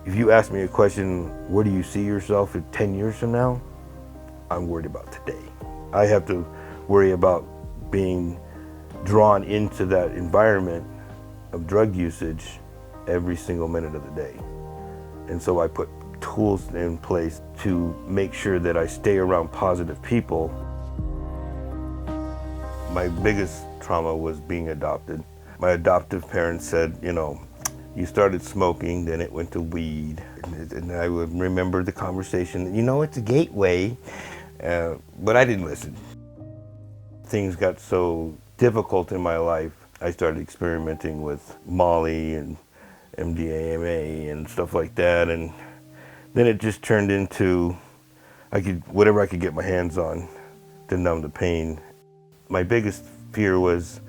If you ask me a question, where do you see yourself in 10 years from now? I'm worried about today. I have to worry about being drawn into that environment of drug usage every single minute of the day. And so I put tools in place to make sure that I stay around positive people. My biggest trauma was being adopted. My adoptive parents said, you started smoking, then it went to weed. And I would remember the conversation, it's a gateway, but I didn't listen. Things got so difficult in my life, I started experimenting with Molly and MDMA and stuff like that. And then it just turned into whatever I could get my hands on to numb the pain. My biggest fear was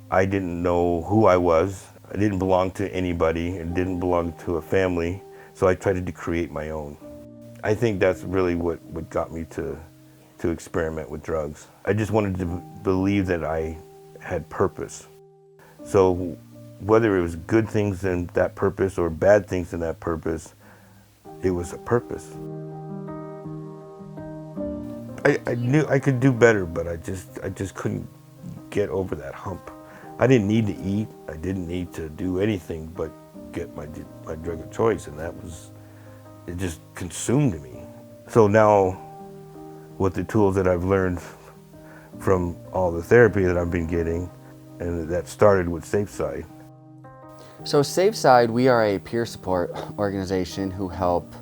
I didn't know who I was. I didn't belong to anybody. It didn't belong to a family. So I tried to create my own. I think that's really what got me to experiment with drugs. I just wanted to believe that I had purpose. So whether it was good things in that purpose or bad things in that purpose, it was a purpose. I knew I could do better, but I just couldn't get over that hump. I didn't need to eat. I didn't need to do anything but get my drug of choice, and it just consumed me. So now, with the tools that I've learned from all the therapy that I've been getting, and that started with SafeSide. So SafeSide, we are a peer support organization who help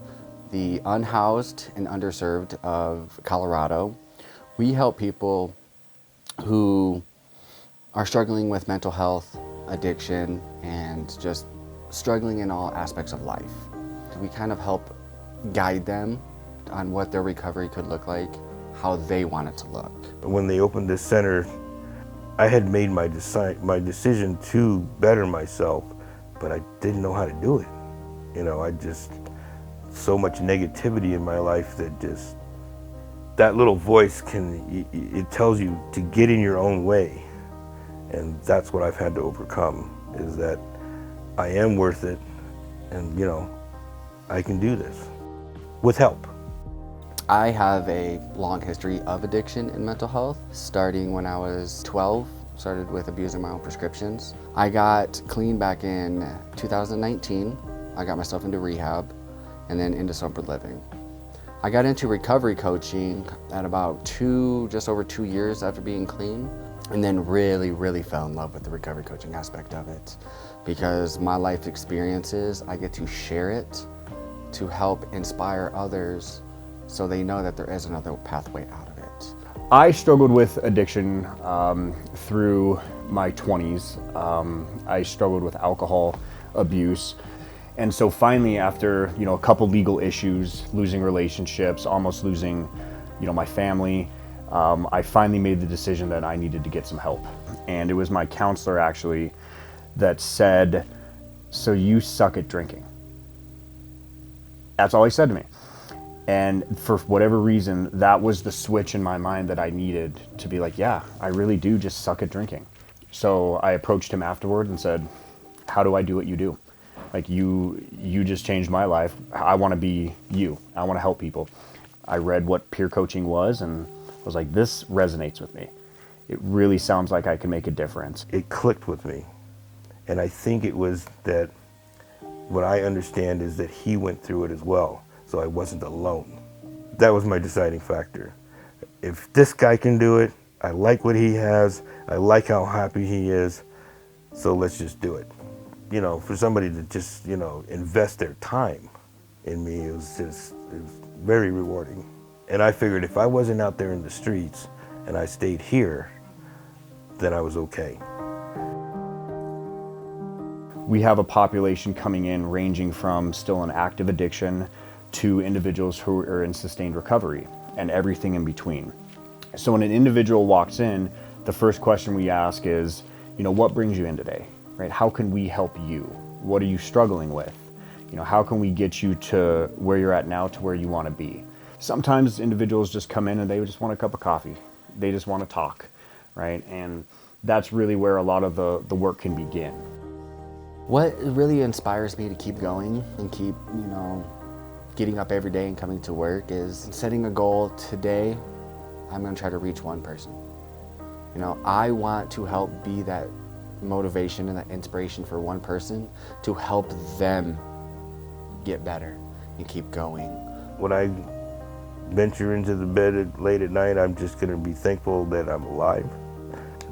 the unhoused and underserved of Colorado. We help people who are struggling with mental health, addiction, and just struggling in all aspects of life. We kind of help guide them on what their recovery could look like, how they want it to look. When they opened this center, I had made my decision to better myself, but I didn't know how to do it. So much negativity in my life that little voice it tells you to get in your own way. And that's what I've had to overcome, is that I am worth it, and I can do this with help. I have a long history of addiction and mental health, starting when I was 12, started with abusing my own prescriptions. I got clean back in 2019. I got myself into rehab and then into sober living. I got into recovery coaching at about just over 2 years after being clean, and then really fell in love with the recovery coaching aspect of it, because my life experiences, I get to share it to help inspire others so they know that there is another pathway out of it. I struggled with addiction through my 20s. I struggled with alcohol abuse. And so finally, after a couple legal issues, losing relationships, almost losing my family, I finally made the decision that I needed to get some help. And it was my counselor actually that said, "So you suck at drinking." That's all he said to me. And for whatever reason, that was the switch in my mind that I needed to be like, yeah, I really do just suck at drinking. So I approached him afterward and said, "How do I do what you do? Like you just changed my life. I want to be you. I want to help people." I read what peer coaching was and was like, this resonates with me. It really sounds like I can make a difference. It clicked with me. And I think it was that what I understand is that he went through it as well. So I wasn't alone. That was my deciding factor. If this guy can do it, I like what he has, I like how happy he is, so let's just do it. For somebody to just, invest their time in me, it was very rewarding. And I figured if I wasn't out there in the streets and I stayed here, then I was okay. We have a population coming in ranging from still an active addiction to individuals who are in sustained recovery and everything in between. So when an individual walks in, the first question we ask is, what brings you in today, right? How can we help you? What are you struggling with? How can we get you to where you're at now to where you want to be? Sometimes individuals just come in and they just want a cup of coffee. They just want to talk, right? And that's really where a lot of the work can begin. What really inspires me to keep going and keep, getting up every day and coming to work is setting a goal today. I'm going to try to reach one person. I want to help be that motivation and that inspiration for one person to help them get better and keep going. When I venture into the bed late at night, I'm just going to be thankful that I'm alive,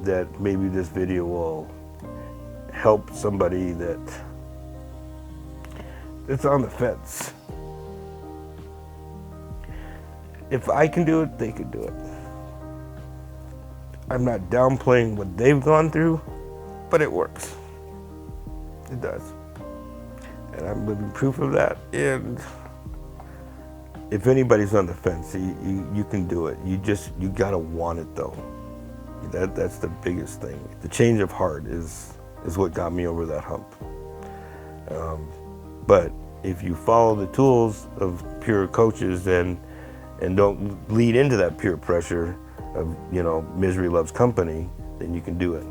that maybe this video will help somebody that's on the fence. If I can do it, they can do it. I'm not downplaying what they've gone through, but it works. It does. And I'm living proof of that. And if anybody's on the fence, you can do it. You gotta want it though. That's the biggest thing. The change of heart is what got me over that hump. But if you follow the tools of peer coaches and don't lead into that peer pressure of, misery loves company, then you can do it.